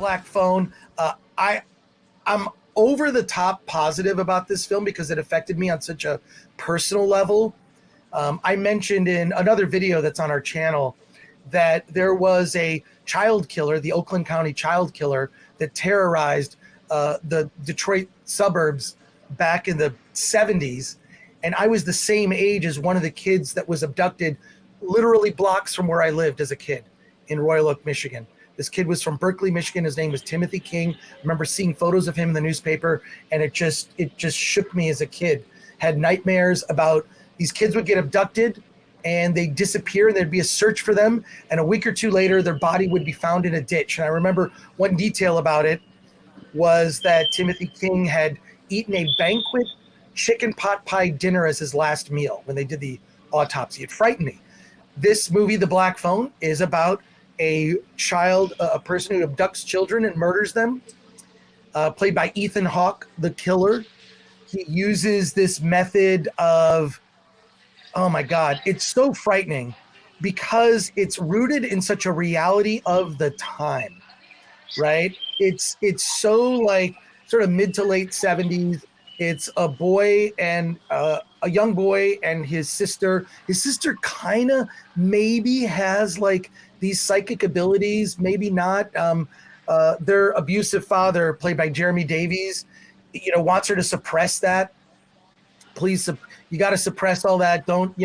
Black Phone. I'm over the top positive about this film because it affected me on such a personal level. I mentioned in another video that's on our channel that there was a child killer, the Oakland County child killer, that terrorized the Detroit suburbs back in the 70s. And I was the same age as one of the kids that was abducted literally blocks from where I lived as a kid in Royal Oak, Michigan. This kid was from Berkeley, Michigan. His name was Timothy King. I remember seeing photos of him in the newspaper, and it just shook me as a kid. Had nightmares about these kids would get abducted and they'd disappear and there'd be a search for them. And a week or two later, their body would be found in a ditch. And I remember one detail about it was that Timothy King had eaten a banquet chicken pot pie dinner as his last meal when they did the autopsy. It frightened me. This movie, The Black Phone, is about a child, a person who abducts children and murders them, played by Ethan Hawke, the killer. He uses this method of, oh my God, it's so frightening because it's rooted in such a reality of the time, right? It's so like sort of mid to late 70s. It's a boy and a young boy and his sister. His sister kind of maybe has like these psychic abilities, maybe not. Their abusive father, played by Jeremy Davies, wants her to suppress that. Please, you got to suppress all that. Don't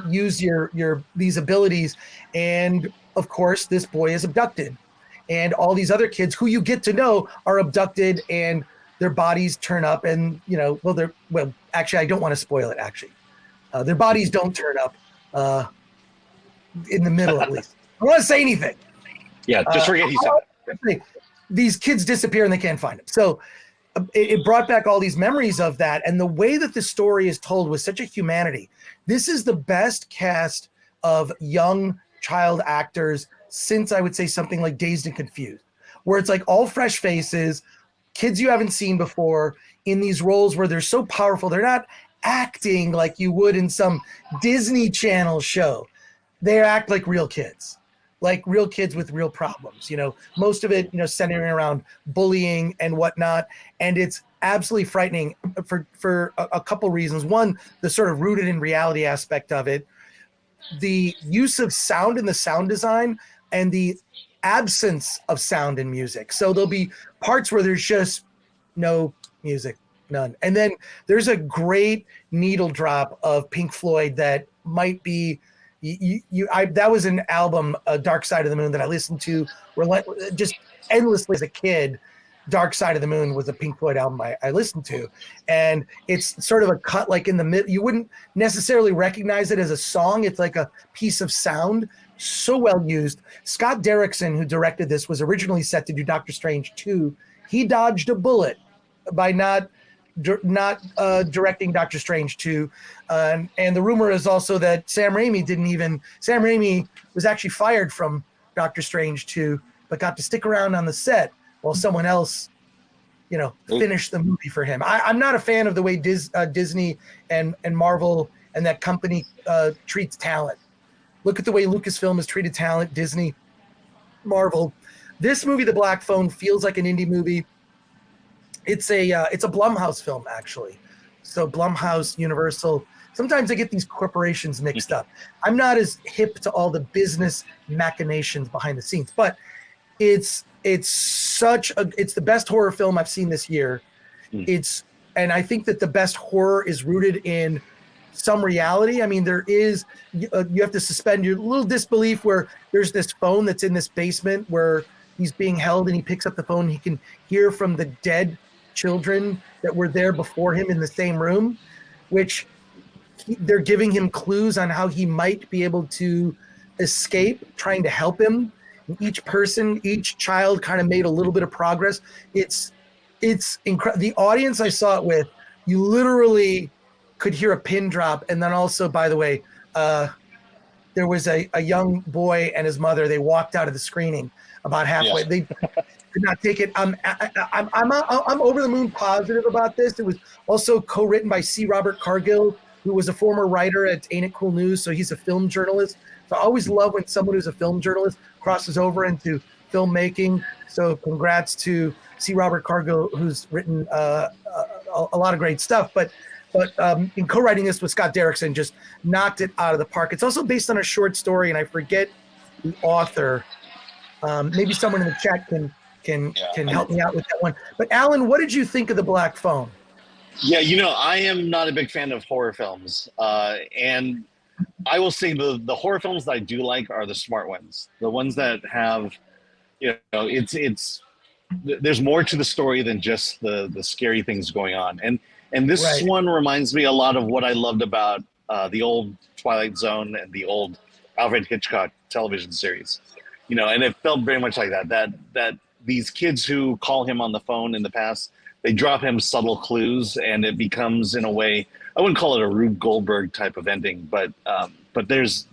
use your these abilities. And of course, this boy is abducted, and all these other kids who you get to know are abducted, and their bodies turn up. And actually, I don't want to spoil it. Actually, their bodies don't turn up in the middle, at least. I don't want to say anything. Yeah, just forget he said it. These kids disappear and they can't find them. So it brought back all these memories of that. And the way that the story is told with such a humanity. This is the best cast of young child actors since I would say something like Dazed and Confused, where it's like all fresh faces, kids you haven't seen before in these roles where they're so powerful. They're not acting like you would in some Disney Channel show. They act like real kids with real problems, most of it, centering around bullying and whatnot. And it's absolutely frightening for a couple reasons. One, the sort of rooted in reality aspect of it, the use of sound in the sound design, and the absence of sound in music. So there'll be parts where there's just no music, none. And then there's a great needle drop of Pink Floyd that might be, that was an album, Dark Side of the Moon, that I listened to just endlessly as a kid. Dark Side of the Moon was a Pink Floyd album I listened to. And it's sort of a cut like in the mid. You wouldn't necessarily recognize it as a song. It's like a piece of sound. So well used. Scott Derrickson, who directed this, was originally set to do Doctor Strange 2. He dodged a bullet by not directing Doctor Strange 2. And the rumor is also that Sam Raimi was actually fired from Doctor Strange 2, but got to stick around on the set while someone else, finished the movie for him. I'm not a fan of the way Disney and Marvel and that company treats talent. Look at the way Lucasfilm has treated talent, Disney, Marvel. This movie, The Black Phone, feels like an indie movie. It's a Blumhouse film, actually. So Blumhouse, Universal. Sometimes I get these corporations mixed up. I'm not as hip to all the business machinations behind the scenes, but it's the best horror film I've seen this year. And I think that the best horror is rooted in some reality. I mean, there is, you have to suspend your little disbelief where there's this phone that's in this basement where he's being held and he picks up the phone. He can hear from the dead children that were there before him in the same room, which they're giving him clues on how he might be able to escape, trying to help him. Each child kind of made a little bit of progress. It's incredible. The audience I saw it with, you literally could hear a pin drop. And then also, by the way, there was a young boy and his mother. They walked out of the screening about halfway. Yes. They could not take it. I'm over the moon positive about this. It was also co-written by C. Robert Cargill, who was a former writer at Ain't It Cool News. So he's a film journalist So I always love when someone who's a film journalist crosses over into filmmaking. So congrats to C. Robert Cargill, who's written a lot of great stuff. But in co-writing this with Scott Derrickson, just knocked it out of the park. It's also based on a short story, and I forget the author. Maybe someone in the chat can help me out with that one. But Alan, what did you think of The Black Phone? Yeah, I am not a big fan of horror films, and I will say the horror films that I do like are the smart ones, the ones that have, it's there's more to the story than just the scary things going on, and this one reminds me a lot of what I loved about the old Twilight Zone and the old Alfred Hitchcock television series, and it felt very much like that these kids who call him on the phone in the past, they drop him subtle clues, and it becomes, in a way, I wouldn't call it a Rube Goldberg type of ending, but there's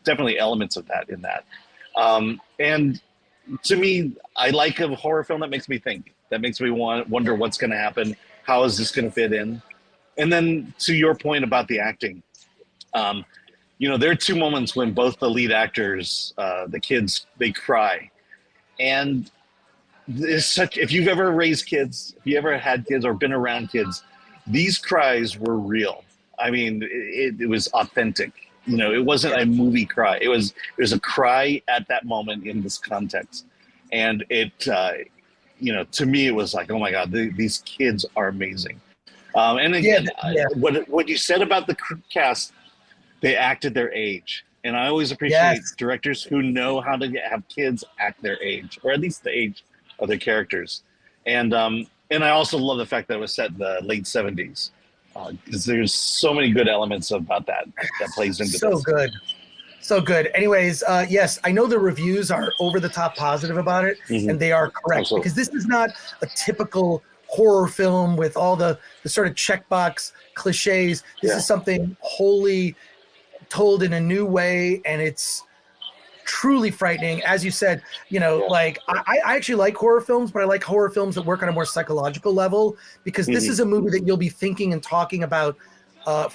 definitely elements of that in that. And to me, I like a horror film that makes me think, that makes me wonder what's going to happen, how is this going to fit in, and then to your point about the acting, there are two moments when both the lead actors, the kids, they cry, and if you've ever raised kids, if you ever had kids or been around kids, these cries were real. I mean, it was authentic. It wasn't a movie cry. It was a cry at that moment in this context. And it, to me, it was like, oh my God, these kids are amazing. And again, what you said about the cast, they acted their age. And I always appreciate directors who know how to have kids act their age, or at least the age of their characters. And I also love the fact that it was set in the late 70s, because there's so many good elements about that plays into this. So good. Anyways, yes, I know the reviews are over the top positive about it, and they are correct. Absolutely. Because this is not a typical horror film with all the sort of checkbox cliches. This is something wholly told in a new way, and it's truly frightening. As you said, like I actually like horror films, but I like horror films that work on a more psychological level, because this is a movie that you'll be thinking and talking about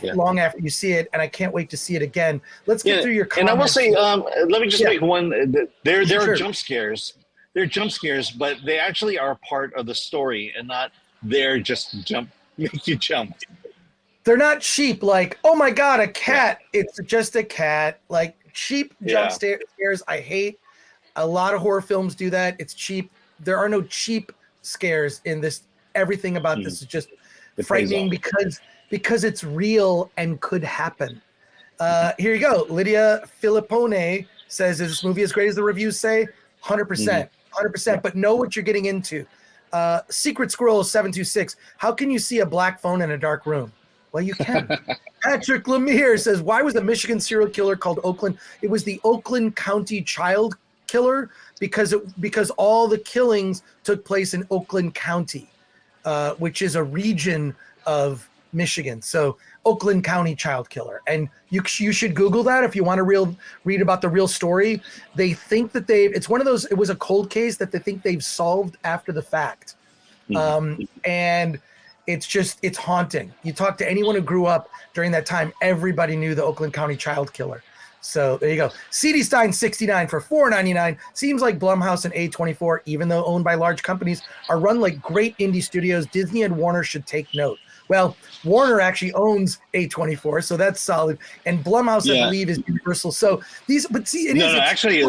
long after you see it, and I can't wait to see it again. Let's get through your comments. And I will say, let me just make one. There are jump scares. There are jump scares, but they actually are part of the story and not there just make you jump. They're not cheap, like, oh my God, a cat. It's just a cat. Like, cheap jump scares, I hate. A lot of horror films do that. It's cheap. There are no cheap scares in this. Everything about this is just frightening because it's real and could happen. Here you go. Lydia Filippone says, is this movie as great as the reviews say? 100%. 100%. But know what you're getting into. Secret Squirrel 726. How can you see a black phone in a dark room? Well, you can. Patrick Lemire says, why was the Michigan serial killer called Oakland? It was the Oakland County child killer because all the killings took place in Oakland County, which is a region of Michigan. So Oakland County child killer. And you should Google that if you want to read about the real story. They think that it was a cold case that they think they've solved after the fact. And it's haunting. You talk to anyone who grew up during that time, everybody knew the Oakland County child killer. So there you go. CD Stein 69 for $4.99. Seems like Blumhouse and A24, even though owned by large companies, are run like great indie studios. Disney and Warner should take note. Well, Warner actually owns A24, so that's solid. And Blumhouse, I believe, is Universal. So actually,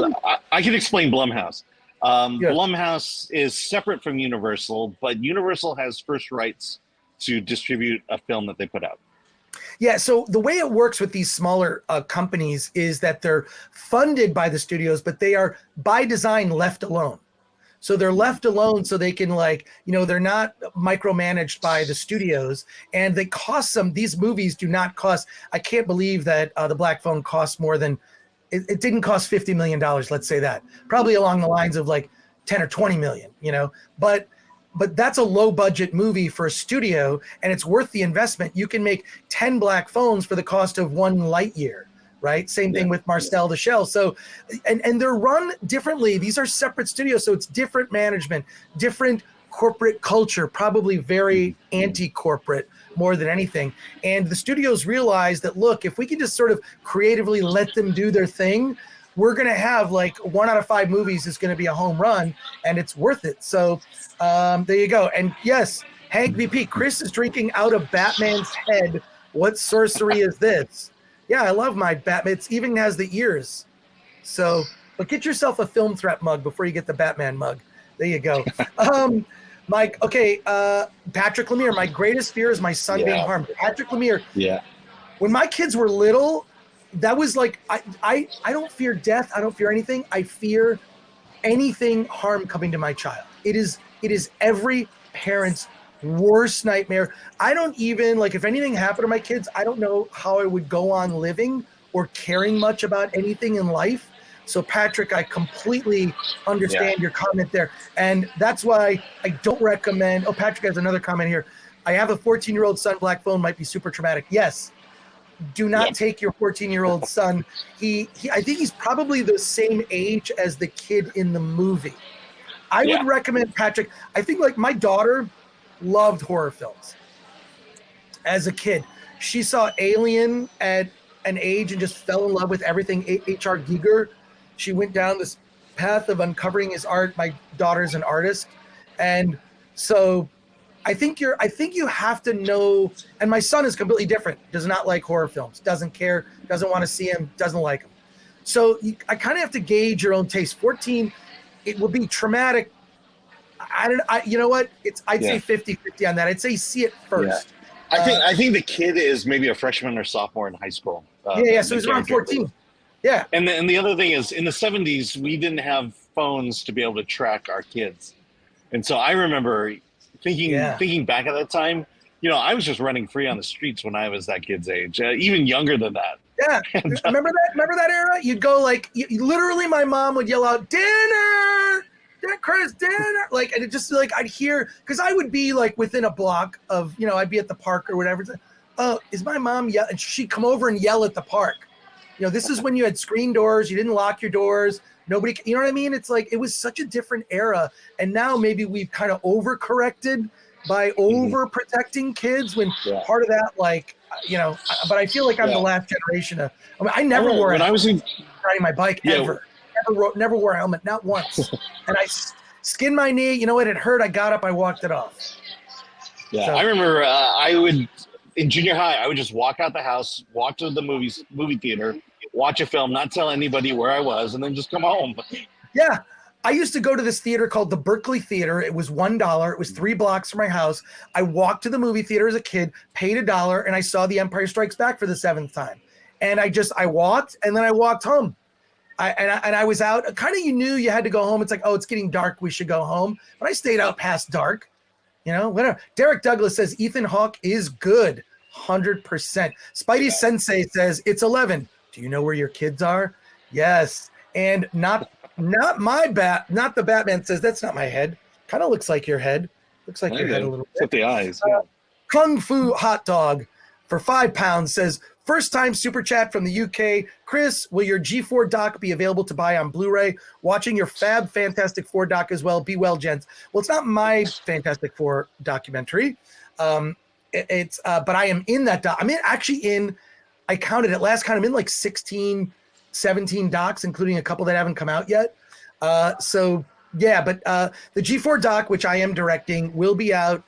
I can explain Blumhouse. Blumhouse is separate from Universal, but Universal has first rights to distribute a film that they put out. Yeah, so the way it works with these smaller companies is that they're funded by the studios, but they are by design left alone. So they're left alone so they can they're not micromanaged by the studios, and they cost them. These movies do not cost. I can't believe that The Black Phone costs more than, it didn't cost $50 million. Let's say that, probably along the lines of like 10 or 20 million, but that's a low budget movie for a studio, and it's worth the investment. You can make 10 Black Phones for the cost of one Lightyear, right? Same thing with Marcel the Shell. So, and they're run differently. These are separate studios, so it's different management, different corporate culture, probably very anti-corporate more than anything. And the studios realized that, look, if we can just sort of creatively let them do their thing, we're going to have like 1 out of 5 movies is going to be a home run, and it's worth it. So there you go. And yes, Hank VP, Chris is drinking out of Batman's head. What sorcery is this? Yeah, I love my Batman. It even has the ears. So, but get yourself a Film Threat mug before you get the Batman mug. There you go. Mike, okay, Patrick Lemire, my greatest fear is my son being harmed. Patrick Lemire. Yeah. When my kids were little, that was like, I don't fear death. I don't fear anything. I fear anything harm coming to my child. It is every parent's worst nightmare. I don't even, like, if anything happened to my kids, I don't know how I would go on living or caring much about anything in life. So Patrick, I completely understand your comment there. And that's why I don't recommend, Patrick has another comment here. I have a 14-year-old son, black phone might be super traumatic. Yes. Do not take your 14-year-old son. I think he's probably the same age as the kid in the movie. I would recommend Patrick. I think, like, my daughter loved horror films as a kid. She saw Alien at an age and just fell in love with everything H.R. Giger. She went down this path of uncovering his art. My daughter's an artist. And so I think you have to know, and my son is completely different, does not like horror films, doesn't care, doesn't want to see him, doesn't like them. So I kind of have to gauge your own taste. 14, it will be traumatic. You know what? I'd say 50-50 on that. I'd say see it first. Yeah. I think the kid is maybe a freshman or sophomore in high school. So he's around 14. Yeah. And the other thing is, in the 70s, we didn't have phones to be able to track our kids. And so I remember thinking back at that time, I was just running free on the streets when I was that kid's age, even younger than that. Yeah. Remember that era? You'd go like, literally my mom would yell out, dinner, Chris, dinner. Like, and it just like, I'd hear, because I would be like within a block of, I'd be at the park or whatever. Oh, is my mom yell? And she'd come over and yell at the park. This is when you had screen doors. You didn't lock your doors. Nobody, you know what I mean? It's like, it was such a different era. And now maybe we've kind of overcorrected by overprotecting kids when part of that, like, but I feel like I'm the last generation of, I never wore a helmet riding my bike ever. Never wore a helmet, not once. And I skinned my knee. You know what? It hurt. I got up. I walked it off. Yeah, so, I remember in junior high, I would just walk out the house, walk to the movie theater, watch a film, not tell anybody where I was, and then just come home. Yeah. I used to go to this theater called the Berkeley Theater. It was $1. It was 3 blocks from my house. I walked to the movie theater as a kid, paid $1, and I saw The Empire Strikes Back for the 7th time. And I walked, and then I walked home. I was out. Kind of, you knew you had to go home. It's like, it's getting dark. We should go home. But I stayed out past dark. Whatever. Derek Douglas says Ethan Hawke is good, 100%. Spidey Sensei says it's 11. Do you know where your kids are? Yes, and not my not the Batman says that's not my head. Kind of looks like your head. Looks like your head a little bit. With the eyes. Kung Fu Hot Dog for £5 says first time super chat from the UK. Chris, will your G4 doc be available to buy on Blu-ray? Watching your Fab Fantastic Four doc as well. Be well, gents. Well, it's not my Fantastic Four documentary. It's but I am in that doc. I counted at last count. I'm in like 16, 17 docs, including a couple that haven't come out yet. But the G4 doc, which I am directing, will be out.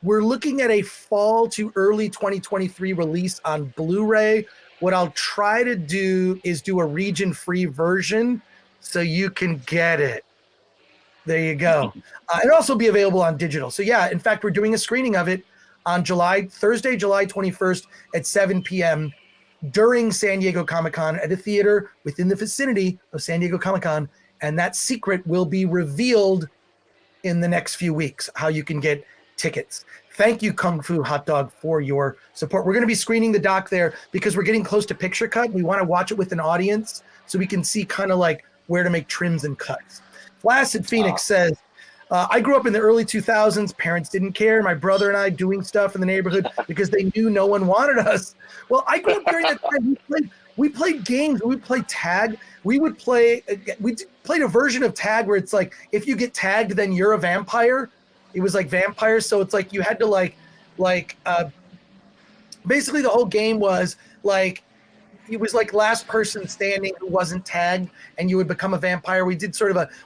We're looking at a fall to early 2023 release on Blu-ray. What I'll try to do is do a region-free version so you can get it. There you go. It'll also be available on digital. So in fact, we're doing a screening of it on Thursday, July 21st at 7 p.m. during San Diego Comic-Con at a theater within the vicinity of San Diego Comic-Con. And that secret will be revealed in the next few weeks, how you can get tickets. Thank you, Kung Fu Hot Dog, for your support. We're going to be screening the doc there because we're getting close to picture cut. We want to watch it with an audience so we can see kind of like where to make trims and cuts. Flaccid Phoenix says, I grew up in the early 2000s. Parents didn't care. My brother and I doing stuff in the neighborhood because they knew no one wanted us. Well, I grew up during that time. We played games. We played tag. We played a version of tag where it's like, if you get tagged, then you're a vampire. It was like vampires, so it's like you had to basically the whole game was like it was like last person standing who wasn't tagged, and you would become a vampire. We did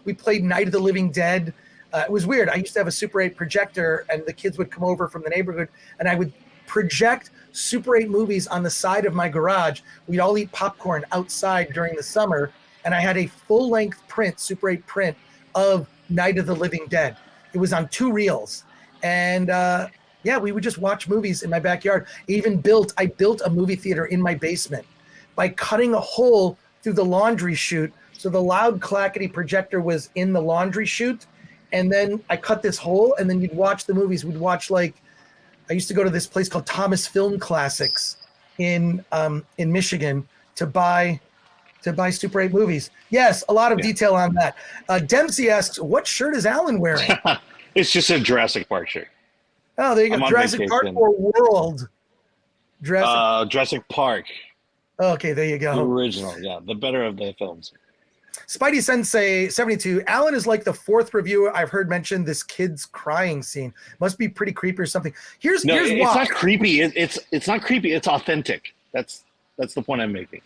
we played Night of the Living Dead. It was weird. I used to have a Super 8 projector, and the kids would come over from the neighborhood, and I would project Super 8 movies on the side of my garage. We'd all eat popcorn outside during the summer, and I had a full-length print, Super 8 print, of Night of the Living Dead. It was on 2 reels, and we would just watch movies in my backyard. I built a movie theater in my basement by cutting a hole through the laundry chute. So the loud clackety projector was in the laundry chute. And then I cut this hole, and then you'd watch the movies. We'd watch I used to go to this place called Thomas Film Classics in Michigan to buy Super 8 movies. Yes, a lot of detail on that. Dempsey asks, what shirt is Alan wearing? It's just a Jurassic Park shirt. Oh, there you go. Jurassic Park or World? Jurassic Park. Okay, there you go. The original, yeah, the better of the films. Spidey Sensei 72. Alan is like the 4th reviewer I've heard mention this kid's crying scene. Must be pretty creepy or something. Here's why. It's not creepy. It's not creepy. It's authentic. That's the point I'm making.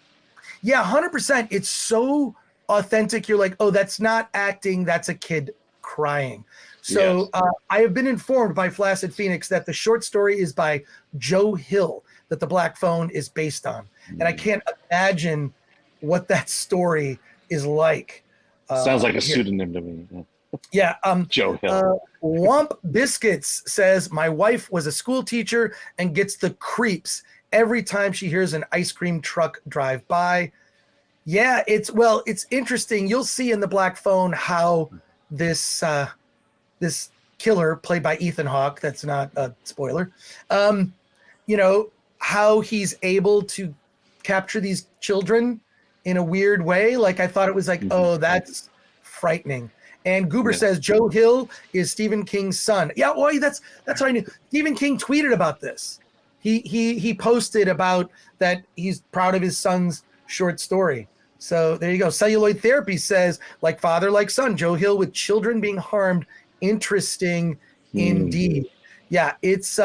Yeah, 100%. It's so authentic. You're like, oh, that's not acting. That's a kid crying. So yes. I have been informed by Flaccid Phoenix that the short story is by Joe Hill, that The Black Phone is based on. And I can't imagine what that story is like. Sounds like a pseudonym to me. Yeah. Joe Hill. Womp Biscuits says, my wife was a school teacher and gets the creeps every time she hears an ice cream truck drive by. Yeah, it's interesting. You'll see in The Black Phone how this killer played by Ethan Hawke, that's not a spoiler, how he's able to capture these children in a weird way. Like I thought it was like, oh, that's frightening. And Goober says Joe Hill is Stephen King's son. Yeah, well, that's what I knew. Stephen King tweeted about this. He posted about that he's proud of his son's short story. So there you go. Celluloid Therapy says, like father, like son, Joe Hill with children being harmed. Interesting indeed. Yeah, it's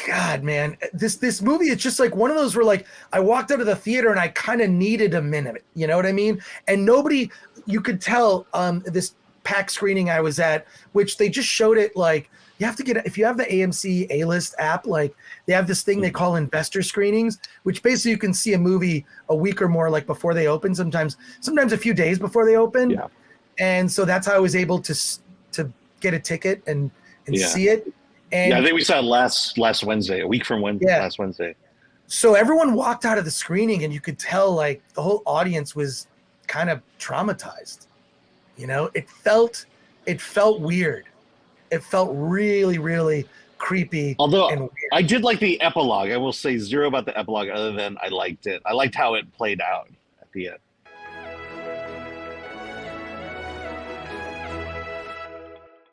God, man, this movie, it's just like one of those where like I walked out of the theater and I kind of needed a minute, you know what I mean? And you could tell this pack screening I was at, which they just showed it like you have to get, if you have the AMC A-List app, like they have this thing they call investor screenings, which basically you can see a movie a week or more like before they open, sometimes a few days before they open. Yeah. And so that's how I was able to get a ticket and see it. And I think we saw it last Wednesday, a week from last Wednesday. So everyone walked out of the screening and you could tell like the whole audience was kind of traumatized. You know, it felt weird. It felt really, really creepy. Although and weird. I did like the epilogue. I will say zero about the epilogue other than I liked it. I liked how it played out at the end.